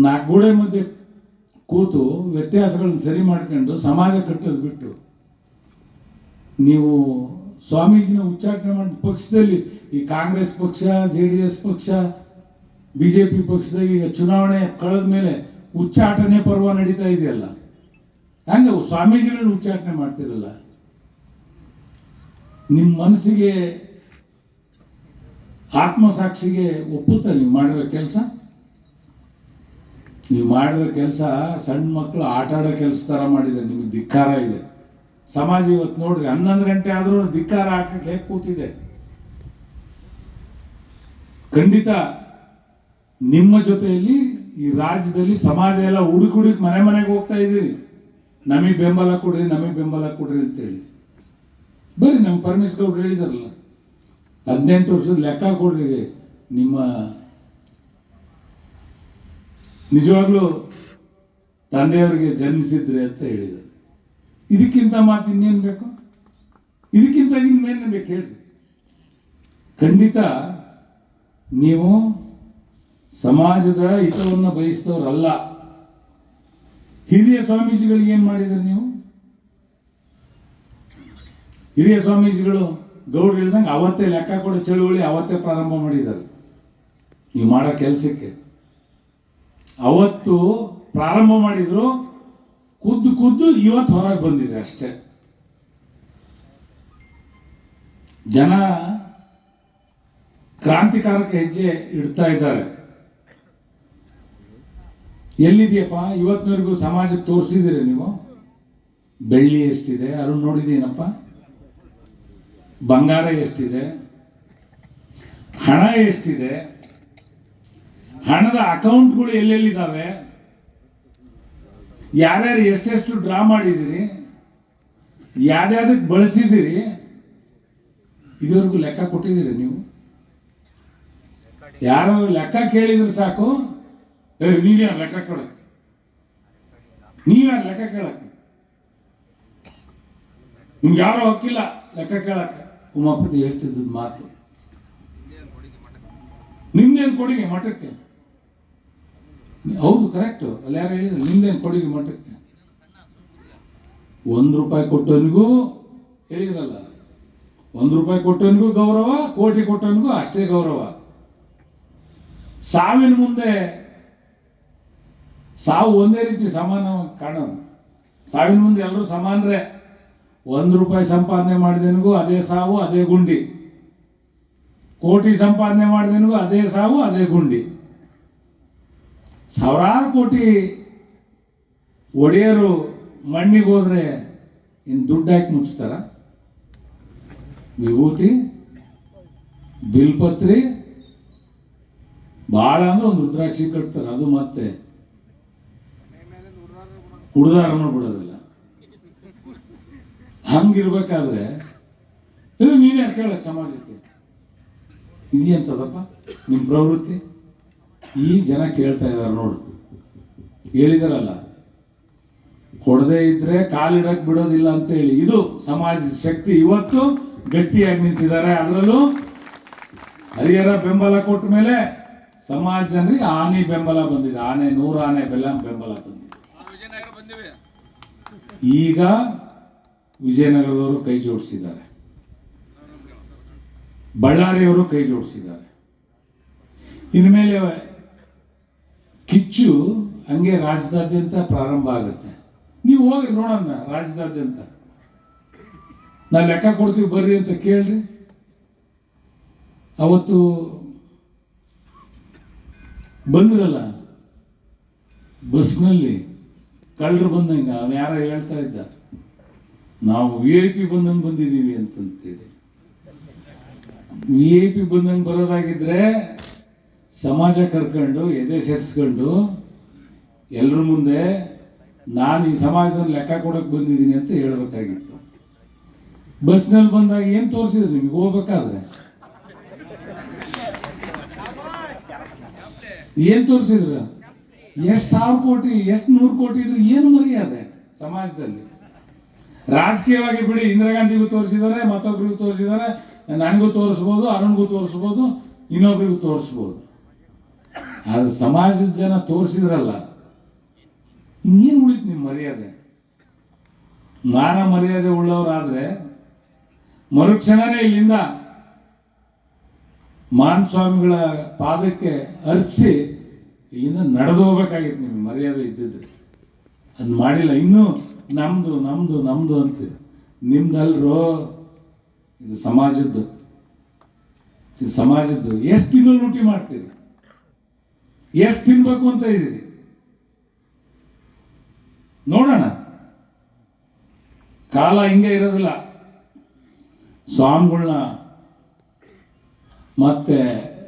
A: ನಾಲ್ಕು ಗೋಡೆ ಮಧ್ಯೆ ಕೂತು ವ್ಯತ್ಯಾಸಗಳನ್ನ ಸರಿ ಮಾಡ್ಕೊಂಡು ಸಮಾಜ ಕಟ್ಟೋದು ಬಿಟ್ಟು ನೀವು ಸ್ವಾಮೀಜಿನ ಉಚ್ಚಾಟನೆ ಮಾಡಿ ಪಕ್ಷದಲ್ಲಿ, ಈ ಕಾಂಗ್ರೆಸ್ ಪಕ್ಷ, JDS ಪಕ್ಷ, BJP ಪಕ್ಷದಾಗ ಈಗ ಚುನಾವಣೆ ಕಳೆದ ಮೇಲೆ ಉಚ್ಚಾಟನೆ ಪರ್ವ ನಡೀತಾ ಇದೆಯಲ್ಲ, ಹಂಗೆ ಸ್ವಾಮೀಜಿಗಳನ್ನ ಉಚ್ಚಾಟನೆ ಮಾಡ್ತಿರಲ್ಲ. ನಿಮ್ಮ ಮನಸ್ಸಿಗೆ, ಆತ್ಮಸಾಕ್ಷಿಗೆ ಒಪ್ಪುತ್ತಾ ನೀವು ಮಾಡಿರೋ ಕೆಲಸ? ನೀವು ಮಾಡಿರೋ ಕೆಲಸ ಸಣ್ಣ ಮಕ್ಕಳು ಆಟ ಆಡೋ ಕೆಲಸ ಥರ ಮಾಡಿದ್ದಾರೆ. ನಿಮಗೆ ಧಿಕ್ಕಾರ ಇದೆ. ಸಮಾಜ ಇವತ್ತು ನೋಡ್ರಿ 11 ಗಂಟೆ ಆದರೂ ಧಿಕ್ಕಾರ ಹಾಕಕ್ಕೆ ಹೇಗೆ ಕೂತಿದೆ. ಖಂಡಿತ ನಿಮ್ಮ ಜೊತೆಯಲ್ಲಿ ಈ ರಾಜ್ಯದಲ್ಲಿ ಸಮಾಜ ಎಲ್ಲ ಹುಡುಕಿ ಮನೆ ಮನೆಗೆ ಹೋಗ್ತಾ ಇದ್ದೀರಿ. ನಮಗೆ ಬೆಂಬಲ ಕೊಡ್ರಿ, ನಮಗೆ ಬೆಂಬಲ ಕೊಡ್ರಿ ಅಂತೇಳಿ. ಬರ್ರಿ, ನಮ್ಮ ಪರಮೇಶ್ವರ್ ಗೌಡ್ರು ಹೇಳಿದಾರಲ್ಲ, 18 ವರ್ಷದ ಲೆಕ್ಕ ಕೊಡ್ರಿ, ನಿಮ್ಮ ನಿಜವಾಗ್ಲೂ ತಂದೆಯವರಿಗೆ ಜನ್ಮಿಸಿದ್ರಿ ಅಂತ ಹೇಳಿದರು. ಇದಕ್ಕಿಂತ ಮಾತು ಇನ್ನೇನು ಬೇಕು? ಇದಕ್ಕಿಂತ ಇನ್ನೇನು ಬೇಕು ಹೇಳ್ರಿ? ಖಂಡಿತ ನೀವು ಸಮಾಜದ ಹಿತವನ್ನು ಬಯಸಿದವರಲ್ಲ. ಹಿರಿಯ ಸ್ವಾಮೀಜಿಗಳಿಗೆ ಏನು ಮಾಡಿದ್ರಿ ನೀವು? ಹಿರಿಯ ಸ್ವಾಮೀಜಿಗಳು ಗೌಡ್ರು ಹೇಳ್ದಂಗೆ ಅವತ್ತೇ ಲೆಕ್ಕ ಕೊಡೋ ಚಳುವಳಿ ಅವತ್ತೇ ಪ್ರಾರಂಭ ಮಾಡಿದ್ದಾರೆ. ನೀವು ಮಾಡೋ ಕೆಲಸಕ್ಕೆ ಅವತ್ತು ಪ್ರಾರಂಭ ಮಾಡಿದ್ರು. ಖುದ್ದು ಇವತ್ತು ಹೊರಗೆ ಬಂದಿದೆ ಅಷ್ಟೇ. ಜನ ಕ್ರಾಂತಿಕಾರಕ ಹೆಜ್ಜೆ ಇಡ್ತಾ ಇದ್ದಾರೆ. ಎಲ್ಲಿದೆಯಪ್ಪ ಇವತ್ತಿನವರೆಗೂ ಸಮಾಜಕ್ಕೆ ತೋರಿಸಿದ್ದೀರಿ ನೀವು? ಬೆಳ್ಳಿ ಎಷ್ಟಿದೆ ಅರುಣ್ ನೋಡಿದ್ದೀನಪ್ಪ, ಬಂಗಾರ ಎಷ್ಟಿದೆ, ಹಣ ಎಷ್ಟಿದೆ, ಹಣದ ಅಕೌಂಟ್ಗಳು ಎಲ್ಲೆಲ್ಲಿದ್ದಾವೆ, ಯಾರ್ಯಾರು ಎಷ್ಟೆಷ್ಟು ಡ್ರಾ ಮಾಡಿದ್ದೀರಿ, ಯಾವ್ಯಾವ್ದಕ್ಕೆ ಬಳಸಿದ್ದೀರಿ, ಇದುವರೆಗೂ ಲೆಕ್ಕ ಕೊಟ್ಟಿದ್ದೀರಿ ನೀವು? ಯಾರೋ ಲೆಕ್ಕ ಕೇಳಿದ್ರೆ ಸಾಕು, ನೀವ್ಯಾರು ಲೆಕ್ಕ ಕೊಡಕ್ಕೆ, ನೀವ್ಯಾರು ಲೆಕ್ಕ ಕೇಳಕ್ಕೆ, ನಿಮ್ಗೆ ಯಾರೋ ಹಕ್ಕಿಲ್ಲ ಲೆಕ್ಕ ಕೇಳಕ್ಕೆ. ಉಮಾಪತಿ ಹೇಳ್ತಿದ್ದದ್ದು ಮಾತು, ನಿಮ್ದೇನು ಕೊಡುಗೆ ಮಠಕ್ಕೆ? ಹೌದು, ಕರೆಕ್ಟು. ಅಲ್ಲಿ ಯಾರು ಹೇಳಿದ್ರು ನಿಮ್ದೇನು ಕೊಡುಗೆ ಮಠಕ್ಕೆ? ₹1 ಕೊಟ್ಟವನಿಗೂ ಹೇಳಿದ್ರಲ್ಲ, ₹1 ಕೊಟ್ಟವನಿಗೂ ಗೌರವ, ಕೋಟಿ ಕೊಟ್ಟವನಿಗೂ ಅಷ್ಟೇ ಗೌರವ. ಸಾವಿನ ಮುಂದೆ ಸಾವು ಒಂದೇ ರೀತಿ ಸಮಾನ ಕಾಣೋದು. ಸಾವಿನ ಮುಂದೆ ಎಲ್ಲರೂ ಸಮಾನರೇ. ₹1 ಸಂಪಾದನೆ ಮಾಡಿದನಿಗೂ ಅದೇ ಸಾವು, ಅದೇ ಗುಂಡಿ. ಕೋಟಿ ಸಂಪಾದನೆ ಮಾಡಿದನಿಗೂ ಅದೇ ಸಾವು, ಅದೇ ಗುಂಡಿ. ಸಾವಿರಾರು ಕೋಟಿ ಒಡೆಯರು ಮಣ್ಣಿಗೆ ಹೋದ್ರೆ ಇನ್ನು ದುಡ್ಡು ಹಾಕಿ ಮುಚ್ತಾರ? ವಿಭೂತಿ, ಬಿಲ್ಪತ್ರಿ, ಭಾಳ ಅಂದ್ರೆ ಒಂದು ರುದ್ರಾಕ್ಷಿ ಕಟ್ತಾರೆ, ಅದು ಮತ್ತೆ ಹುಡುದಾರನ್ನು ಬಿಡೋದಿಲ್ಲ. ಹಂಗಿರ್ಬೇಕಾದ್ರೆ ಇದು ನೀನೇ ಕೇಳಕ್ ಸಮಾಜಕ್ಕೆ ಇದೆಯಂತದಪ್ಪ ನಿಮ್ಮ ಪ್ರವೃತ್ತಿ? ಈ ಜನ ಕೇಳ್ತಾ ಇದ್ದಾರೆ ನೋಡು. ಹೇಳಿದಾರಲ್ಲ, ಕೊಡದೇ ಇದ್ರೆ ಕಾಲಿಡಕ್ ಬಿಡೋದಿಲ್ಲ ಅಂತ ಹೇಳಿ. ಇದು ಸಮಾಜದ ಶಕ್ತಿ. ಇವತ್ತು ಗಟ್ಟಿಯಾಗಿ ನಿಂತಿದ್ದಾರೆ. ಅದರಲ್ಲೂ ಹರಿಹರ ಬೆಂಬಲ ಕೊಟ್ಟ ಮೇಲೆ ಸಮಾಜ ಜನರಿಗೆ ಆನೆ ಬೆಂಬಲ ಬಂದಿದೆ. 100 ಆನೆ ಬೆಂಬಲ ಬಂದಿದೆ. ಈಗ ವಿಜಯನಗರದವರು ಕೈ ಜೋಡಿಸಿದ್ದಾರೆ, ಬಳ್ಳಾರಿಯವರು ಕೈ ಜೋಡಿಸಿದ್ದಾರೆ. ಇನ್ಮೇಲೆ ಕಿಚ್ಚು ಹಂಗೆ ರಾಜ್ಯದಾದ್ಯಂತ ಪ್ರಾರಂಭ ಆಗುತ್ತೆ. ನೀವು ಹೋಗಿ ನೋಡೋಣ, ರಾಜ್ಯದಾದ್ಯಂತ ನಾವು ಲೆಕ್ಕ ಕೊಡ್ತೀವಿ ಬರ್ರಿ ಅಂತ ಕೇಳ್ರಿ. ಅವತ್ತು ಬಂದ್ರಲ್ಲ ಬಸ್ನಲ್ಲಿ, ಕಳ್ಳರು ಬಂದಂಗ ಯಾರ ಹೇಳ್ತಾ ಇದ್ದ, ನಾವು VIP ಬಂದಂಗೆ ಬಂದಿದ್ದೀವಿ ಅಂತಂತೇಳಿ. VIP ಬಂದಂಗೆ ಬರೋದಾಗಿದ್ರೆ ಸಮಾಜ ಕರ್ಕೊಂಡು ಎದೆ ಸೇರಿಸ್ಕೊಂಡು ಎಲ್ಲರ ಮುಂದೆ ನಾನು ಈ ಸಮಾಜದಲ್ಲಿ ಲೆಕ್ಕ ಕೊಡಕ್ಕೆ ಬಂದಿದ್ದೀನಿ ಅಂತ ಹೇಳ್ಬೇಕಾಗಿತ್ತು. ಬಸ್ನಲ್ಲಿ ಬಂದಾಗ ಏನು ತೋರಿಸಿದ್ರು ನಿಮ್ಗೆ? ಹೋಗ್ಬೇಕಾದ್ರೆ ಏನು ತೋರಿಸಿದ್ರು? ಎಷ್ಟು 1000 ಕೋಟಿ, ಎಷ್ಟು 100 ಕೋಟಿ ಇದ್ರೆ ಏನು ಮರ್ಯಾದೆ ಸಮಾಜದಲ್ಲಿ? ರಾಜಕೀಯವಾಗಿ ಬಿಡಿ, ಇಂದಿರಾ ಗಾಂಧಿಗೂ ತೋರಿಸಿದ್ದಾರೆ, ಮತ್ತೊಬ್ಬರಿಗೂ ತೋರಿಸಿದ್ದಾರೆ, ನನಗೂ ತೋರಿಸ್ಬೋದು, ಅರುಣ್ಗೂ ತೋರಿಸ್ಬೋದು, ಇನ್ನೊಬ್ರಿಗೂ ತೋರಿಸ್ಬೋದು. ಆದ್ರೆ ಸಮಾಜದ ಜನ ತೋರಿಸಿದ್ರಲ್ಲ, ಇನ್ನೇನು ಉಳಿತು ನಿಮ್ಮ ಮರ್ಯಾದೆ? ಮಾನ ಮರ್ಯಾದೆ ಉಳ್ಳವರಾದ್ರೆ ಮರುಕ್ಷಣನೇ ಇಲ್ಲಿಂದ ಮಾನ್ ಸ್ವಾಮಿಗಳ ಪಾದಕ್ಕೆ ಅರ್ಪಿಸಿ ಇಲ್ಲಿಂದ ನಡೆದು ಹೋಗ್ಬೇಕಾಗಿತ್ತು ನಿಮ್ಗೆ ಮರ್ಯಾದೆ ಇದ್ದಿದ್ರೆ. ಅದು ಮಾಡಿಲ್ಲ. ಇನ್ನೂ ನಮ್ದು ನಮ್ದು ನಮ್ದು ಅಂತ. ನಿಮ್ದಲ್ರೋ, ಇದು ಸಮಾಜದ್ದು. ಇದು ಸಮಾಜದ್ದು. ಎಷ್ಟು ತಿಂಗಳು ಲೂಟಿ ಮಾಡ್ತೀರಿ? ಎಷ್ಟು ತಿನ್ಬೇಕು ಅಂತ ಇದ್ದೀರಿ? ನೋಡೋಣ. ಕಾಲ ಹಿಂಗೆ ಇರೋದಿಲ್ಲ. ಸ್ವಾಮಿಗಳನ್ನ ಮತ್ತೆ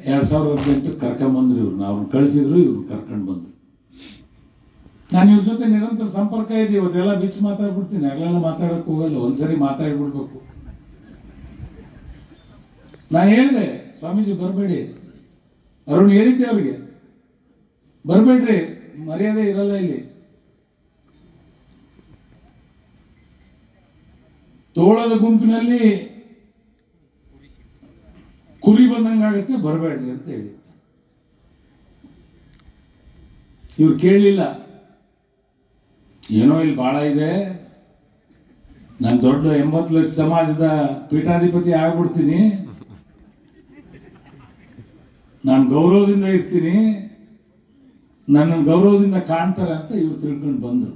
A: 2018 ಕರ್ಕೊಂಡ್ಬಂದ್ರು ಇವ್ರನ್ನ. ಅವ್ರನ್ನ ಕಳಿಸಿದ್ರು, ಇವ್ರನ್ನ ಕರ್ಕೊಂಡು ಬಂದ್ರು. ನಾನು ಇವ್ರ ಜೊತೆ ನಿರಂತರ ಸಂಪರ್ಕ ಇದೆ. ಇವತ್ತೆಲ್ಲ ಬಿಚ್ಚು ಮಾತಾಡ್ಬಿಡ್ತೀನಿ, ಅಲ್ಲೆಲ್ಲ ಮಾತಾಡೋಕೆ ಹೋಗಲ್ಲ. ಒಂದ್ಸರಿ ಮಾತಾಡ್ಬಿಡ್ಬೇಕು. ನಾನು ಹೇಳಿದೆ, ಸ್ವಾಮೀಜಿ ಬರಬೇಡಿ. ಅರುಣ್ ಹೇಳಿದ್ದೆ ಅವ್ರಿಗೆ, ಬರಬೇಡ್ರಿ, ಮರ್ಯಾದೆ ಇರಲ್ಲ ಇಲ್ಲಿ. ತೋಳದ ಗುಂಪಿನಲ್ಲಿ ಕುರಿ ಬಂದಂಗಾಗತ್ತೆ, ಬರಬೇಡ್ರಿ ಅಂತ ಹೇಳಿ. ಇವ್ರು ಕೇಳಲಿಲ್ಲ. ಏನೋ ಇಲ್ಲಿ ಭಾಳ ಇದೆ, ನಾನು ದೊಡ್ಡ 80 ಲಕ್ಷ ಸಮಾಜದ ಪೀಠಾಧಿಪತಿ ಆಗ್ಬಿಡ್ತೀನಿ, ನಾನು ಗೌರವದಿಂದ ಇರ್ತೀನಿ, ನನ್ನ ಗೌರವದಿಂದ ಕಾಣ್ತಾರೆ ಅಂತ ಇವ್ರು ತಿಳ್ಕೊಂಡು ಬಂದರು.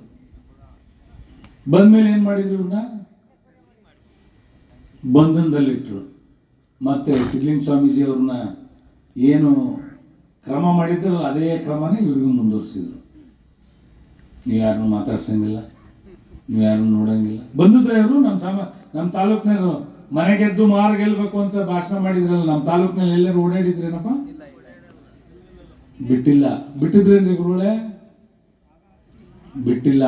A: ಬಂದ್ಮೇಲೆ ಏನು ಮಾಡಿದ್ರು ಇವ್ರನ್ನ ಬಂಧನದಲ್ಲಿಟ್ಟರು. ಮತ್ತೆ ಸಿದ್ಧಲಿಂಗ ಸ್ವಾಮೀಜಿ ಅವ್ರನ್ನ ಏನು ಕ್ರಮ ಮಾಡಿದ್ರು ಅದೇ ಕ್ರಮನೇ ಇವ್ರಿಗೂ ಮುಂದುವರಿಸಿದ್ರು. ನೀವು ಯಾರನ್ನು ಮಾತಾಡ್ಸಂಗಿಲ್ಲ, ನೀವು ಯಾರನ್ನು ನೋಡಂಗಿಲ್ಲ. ಬಂದಿದ್ರೆ ಇವರು ನಮ್ಮ ತಾಲೂಕಿನವರು ಮನೆ ಗೆದ್ದು ಮಾರು ಗೆಲ್ಬೇಕು ಅಂತ ಭಾಷಣ ಮಾಡಿದ್ರಲ್ಲ, ನಮ್ಮ ತಾಲೂಕಿನಲ್ಲಿ ಎಲ್ಲರೂ ಓಡಾಡಿದ್ರೇನಪ್ಪ? ಬಿಟ್ಟಿಲ್ಲ. ಬಿಟ್ಟಿದ್ರೇನ್ರಿ ಗುರುಗಳೇ? ಬಿಟ್ಟಿಲ್ಲ.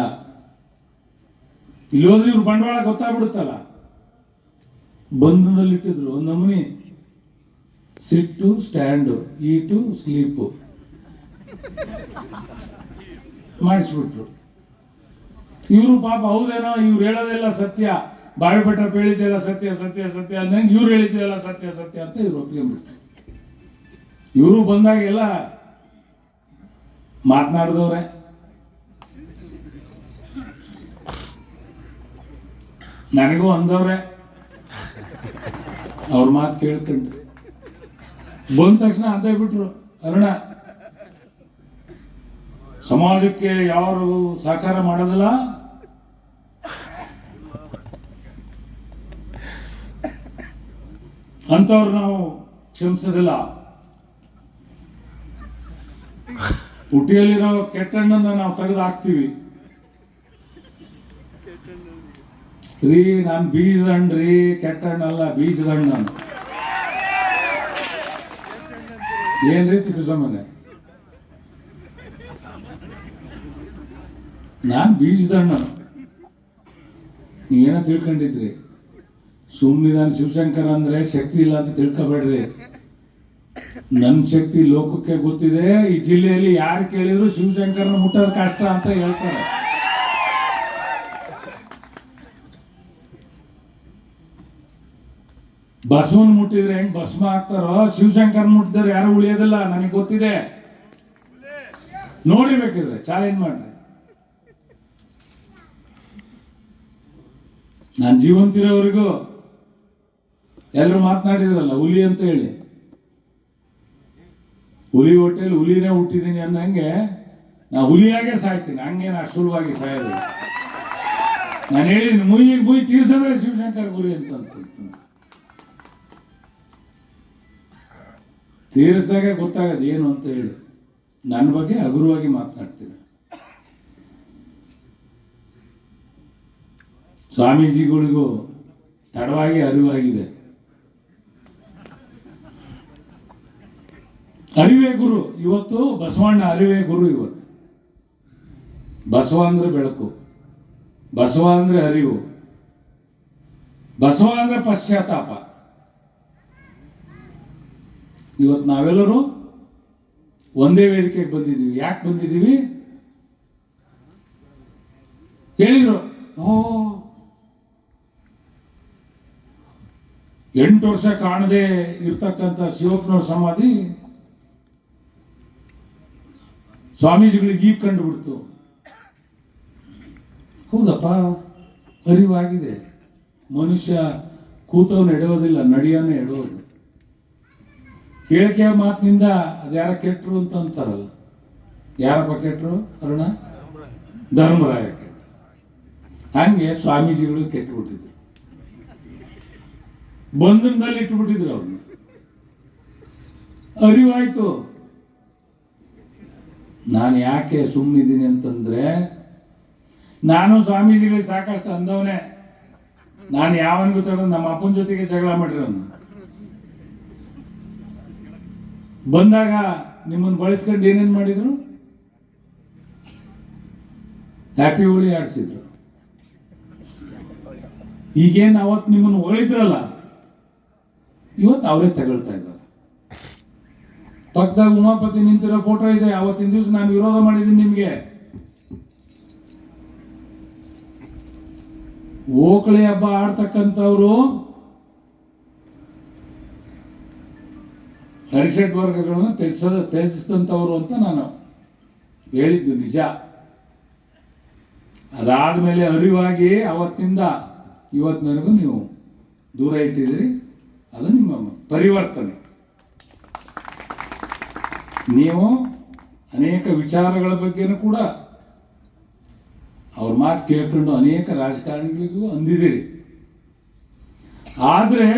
A: ಇಲ್ಲಿ ಹೋದ್ರೆ ಇವ್ರು ಬಂಡವಾಳ ಗೊತ್ತಾಗ್ಬಿಡುತ್ತಲ್ಲ. ಬಂಧನದಲ್ಲಿಟ್ಟಿದ್ರು. ಒಂದು ನಮೂನಿ ಸಿಟ್ಟು, ಸ್ಟ್ಯಾಂಡು, ಈಟು, ಸ್ಲೀಪು ಮಾಡಿಸ್ಬಿಟ್ರು. ಇವರು ಪಾಪ ಹೌದೇನೋ, ಇವ್ರು ಹೇಳೋದೆಲ್ಲ ಸತ್ಯ, ಬಾವಿ ಭಟ್ರಪ್ಪ ಹೇಳಿದ್ದೆಲ್ಲ ಸತ್ಯ ಸತ್ಯ ಸತ್ಯ ಅಂದಂಗೆ ಇವ್ರು ಹೇಳಿದ್ದೆಲ್ಲ ಸತ್ಯ ಸತ್ಯ ಅಂತ ಇವ್ರು ಒಪ್ಕೊಂಡ್ಬಿಟ್ರು. ಇವರು ಬಂದಾಗೆಲ್ಲ ಮಾತನಾಡಿದವ್ರೆ. ನನಗೂ ಅಂದವ್ರೆ, ಅವ್ರ ಮಾತು ಕೇಳ್ಕೊಂಡು ಬಂದ ತಕ್ಷಣ ಅಂತ ಬಿಟ್ರು, ಅರುಣ ಸಮಾಜಕ್ಕೆ ಯಾರು ಸಹಕಾರ ಮಾಡೋದಿಲ್ಲ ಅಂತವ್ರು ನಾವು ಕ್ಷಮಿಸೋದಿಲ್ಲ. ಪುಟ್ಟಿಯಲ್ಲಿರೋ ಕೆಟ್ಟಣ್ಣನ್ನ ನಾವು ತೆಗೆದು ಹಾಕ್ತೀವಿ ರೀ. ನಾನು ಬೀಜದ ಹಣ್ಣು ರೀ, ಕೆಟ್ಟ ಹಣ್ಣಲ್ಲ, ಬೀಜದ ಹಣ್ಣು. ನಾನು ಏನ್ ರೀತಿ ಪಿಸಮನೆ, ನಾನು ಬೀಜದ ಹಣ್ಣು. ನೀವೇನೋ ತಿಳ್ಕೊಂಡಿದ್ರಿ. ಸುಮ್ಮನಿದಾನ ಶಿವಶಂಕರ್ ಅಂದ್ರೆ ಶಕ್ತಿ ಇಲ್ಲ ಅಂತ ತಿಳ್ಕೊಬೇಡ್ರಿ. ನನ್ನ ಶಕ್ತಿ ಲೋಕಕ್ಕೆ ಗೊತ್ತಿದೆ. ಈ ಜಿಲ್ಲೆಯಲ್ಲಿ ಯಾರು ಕೇಳಿದ್ರು ಶಿವಶಂಕರ್ನ ಮುಟ್ಟೋದು ಕಷ್ಟ ಅಂತ ಹೇಳ್ತಾರೆ. ಬಸವನ್ ಮುಟ್ಟಿದ್ರೆ ಹೆಂಗ್ ಭಸ್ಮ ಹಾಕ್ತಾರೋ, ಶಿವಶಂಕರ್ ಮುಟ್ಟಿದ್ರೆ ಯಾರು ಉಳಿಯೋದಿಲ್ಲ. ನನಗೆ ಗೊತ್ತಿದೆ. ನೋಡಿಬೇಕಿದ್ರೆ ಚಾಲೆಂಜ್ ಮಾಡ್ರಿ. ನಾನು ಜೀವಂತಿರೋವರೆಗೂ ಎಲ್ಲರೂ ಮಾತನಾಡಿದ್ರಲ್ಲ ಹುಲಿ ಅಂತ ಹೇಳಿ, ಹುಲಿ ಹೊಟ್ಟೆಯಲ್ಲಿ ಹುಲಿನೇ ಹುಟ್ಟಿದ್ದೀನಿ ಅನ್ನಂಗೆ ನಾ ಹುಲಿಯಾಗೆ ಸಾಯ್ತೀನಿ. ಹಂಗೆ ನಾ ಸುಲಭವಾಗಿ ಸಾಯೋದು. ನಾನು ಹೇಳಿದ್ದೀನಿ, ಮುಯಿ ತೀರ್ಸೋದೇ ಶಿವಶಂಕರ್ ಗುರಿ ಅಂತ. ತೀರಿಸಿದಾಗ ಗೊತ್ತಾಗದು ಏನು ಅಂತ ಹೇಳಿ ನನ್ನ ಬಗ್ಗೆ ಹಗುರವಾಗಿ ಮಾತನಾಡ್ತೀನಿ. ಸ್ವಾಮೀಜಿಗಳಿಗೂ ತಡವಾಗಿ ಅರಿವಾಗಿದೆ. ಅರಿವೇ ಗುರು. ಇವತ್ತು ಬಸವಣ್ಣ ಅರಿವೇ ಗುರು. ಇವತ್ತು ಬಸವ ಅಂದ್ರೆ ಬೆಳಕು, ಬಸವ ಅಂದ್ರೆ ಅರಿವು, ಬಸವ ಅಂದ್ರೆ ಪಶ್ಚಾತ್ತಾಪ. ಇವತ್ತು ನಾವೆಲ್ಲರೂ ಒಂದೇ ವೇದಿಕೆಗೆ ಬಂದಿದ್ದೀವಿ. ಯಾಕೆ ಬಂದಿದ್ದೀವಿ ಹೇಳಿದ್ರು. 8 ವರ್ಷ ಕಾಣದೆ ಇರ್ತಕ್ಕಂಥ ಶಿವಪ್ಪನವ್ರ ಸಮಾಧಿ ಸ್ವಾಮೀಜಿಗಳಿಗೆ ಈಗ ಕಂಡುಬಿಡ್ತು. ಹೌದಪ್ಪ, ಅರಿವಾಗಿದೆ. ಮನುಷ್ಯ ಕೂತವನ್ನ ಎಡೋದಿಲ್ಲ, ನಡೆಯೋನ್ನೇ ಎಡೋದು. ಹೇಳಿಕೆ ಮಾತಿನಿಂದ ಅದ್ಯಾರ ಕೆಟ್ಟರು ಅಂತ ಅಂತಾರಲ್ಲ. ಯಾರಪ್ಪ ಕೆಟ್ಟರು? ಅರುಣ ಧರ್ಮರಾಯ ಕೆಟ್ಟ. ಹಂಗೆ ಸ್ವಾಮೀಜಿಗಳು ಕೆಟ್ಟುಬಿಟ್ಟಿದ್ರು. ಬಂಧನದಲ್ಲಿ ಇಟ್ಟುಬಿಟ್ಟಿದ್ರು ಅವ್ರನ್ನ. ಅರಿವಾಯ್ತು. ನಾನು ಯಾಕೆ ಸುಮ್ಮನಿದ್ದೀನಿ ಅಂತಂದ್ರೆ, ನಾನು ಸ್ವಾಮೀಜಿಗಳಿಗೆ ಸಾಕಷ್ಟು ಅಂದವನೇ. ನಾನು ಯಾವನಿಗೂ ತಡ ನಮ್ಮ ಅಪ್ಪನ ಜೊತೆಗೆ ಜಗಳ ಮಾಡಿರೋನು. ಬಂದಾಗ ನಿಮ್ಮನ್ನು ಬಳಸ್ಕೊಂಡು ಏನೇನು ಮಾಡಿದ್ರು? ಹ್ಯಾಪಿ ಹೋಳಿ ಆಡಿಸಿದ್ರು. ಈಗೇನು ಅವತ್ತು ನಿಮ್ಮನ್ನು ಹೊಗಳಿದ್ರಲ್ಲ, ಇವತ್ತು ಅವರೇ ತಗೊಳ್ತಾ ಇದ್ದಾರೆ. ಪಕ್ಕದಾಗ ಉಮಾಪತಿ ನಿಂತಿರೋ ಫೋಟೋ ಇದೆ. ಅವತ್ತಿನ ದಿವಸ ನಾನು ವಿರೋಧ ಮಾಡಿದ್ದೀನಿ ನಿಮಗೆ. ಓಕಳಿ ಹಬ್ಬ ಆಡ್ತಕ್ಕಂಥವ್ರು ಹರಿಷಡ್ ವರ್ಗಗಳನ್ನು ತ್ಯಜಿಸಿದಂಥವ್ರು ಅಂತ ನಾನು ಹೇಳಿದ್ದು ನಿಜ. ಅದಾದ್ಮೇಲೆ ಅರಿವಾಗಿ ಅವತ್ತಿಂದ ಇವತ್ತಿನವರೆಗೂ ನೀವು ದೂರ ಇಟ್ಟಿದ್ದೀರಿ. ಅದು ನಿಮ್ಮ ಪರಿವರ್ತನೆ. ನೀವು ಅನೇಕ ವಿಚಾರಗಳ ಬಗ್ಗೆನೂ ಕೂಡ ಅವ್ರ ಮಾತು ಕೇಳ್ಕೊಂಡು ಅನೇಕ ರಾಜಕಾರಣಿಗಳಿಗೂ ಅಂದಿದ್ದೀರಿ. ಆದರೆ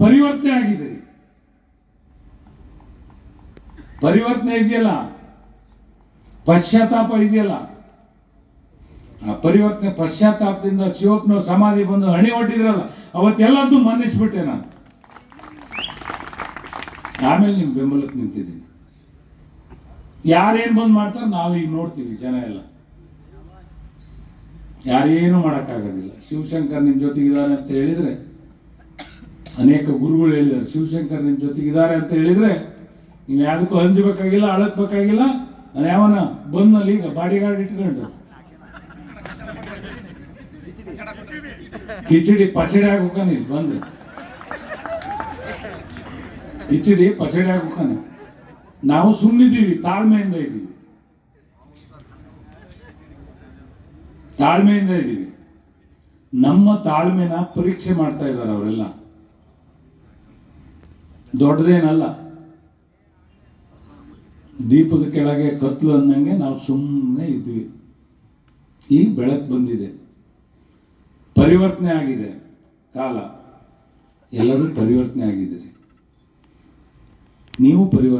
A: ಪರಿವರ್ತನೆ ಆಗಿದ್ದೀರಿ. ಪರಿವರ್ತನೆ ಇದೆಯಲ್ಲ, ಪಶ್ಚಾತ್ತಾಪ ಇದೆಯಲ್ಲ, ಆ ಪರಿವರ್ತನೆ ಪಶ್ಚಾತ್ತಾಪದಿಂದ ಶಿವಪ್ಪನವ್ರ ಸಮಾಧಿ ಬಂದು ಹಣಿ ಹೊಟ್ಟಿದ್ರಲ್ಲ, ಅವತ್ತೆಲ್ಲದೂ ಮನ್ನಿಸ್ಬಿಟ್ಟೆ ನಾನು. ಆಮೇಲೆ ನಿಮ್ಮ ಬೆಂಬಲಕ್ಕೆ ನಿಂತಿದ್ದೀನಿ. ಯಾರೇನು ಬಂದು ಮಾಡ್ತಾರೆ ನಾವೀಗ ನೋಡ್ತೀವಿ. ಜನ ಎಲ್ಲ ಯಾರೇನು ಮಾಡೋಕ್ಕಾಗೋದಿಲ್ಲ. ಶಿವಶಂಕರ್ ನಿಮ್ಮ ಜೊತೆಗಿದ್ದಾರೆ ಅಂತ ಹೇಳಿದರೆ, ಅನೇಕ ಗುರುಗಳು ಹೇಳಿದ್ದಾರೆ ಶಿವಶಂಕರ್ ನಿಮ್ಮ ಜೊತೆಗಿದ್ದಾರೆ ಅಂತ ಹೇಳಿದರೆ ನೀವು ಯಾವುದಕ್ಕೂ ಹಂಚಬೇಕಾಗಿಲ್ಲ, ಅಳಕ್ಬೇಕಾಗಿಲ್ಲ. ನಾನು ಯಾವನ ಬಂದಲ್ಲಿ ಈಗ ಬಾಡಿಗಾರ್ಡ್ ಇಟ್ಕೊಂಡು ಕಿಚಡಿ ಪಚಡಿ ಹಾಕೋಕಾನೆ ಬಂದು ಕಿಚಡಿ ಪಚಡಿ ಹಾಕೋಕಾನೆ. ನಾವು ಸುಮ್ಮನಿದ್ದೀವಿ, ತಾಳ್ಮೆಯಿಂದ ಇದ್ದೀವಿ, ತಾಳ್ಮೆಯಿಂದ ಇದ್ದೀವಿ. ನಮ್ಮ ತಾಳ್ಮೆನ ಪರೀಕ್ಷೆ ಮಾಡ್ತಾ ಇದ್ದಾರೆ ಅವರೆಲ್ಲ. ದೊಡ್ಡದೇನಲ್ಲ, ದೀಪದ ಕೆಳಗೆ ಕತ್ಲು ಅನ್ನಂಗೆ ನಾವು ಸುಮ್ಮನೆ ಇದ್ವಿ. ಈಗ ಬೆಳಕು ಬಂದಿದೆ, ಪರಿವರ್ತನೆ ಆಗಿದೆ ಕಾಲ. ಎಲ್ಲರೂ ಪರಿವರ್ತನೆ ಆಗಿದ್ದೀರಿ. ನೀವು ಪರಿವರ್ತನೆ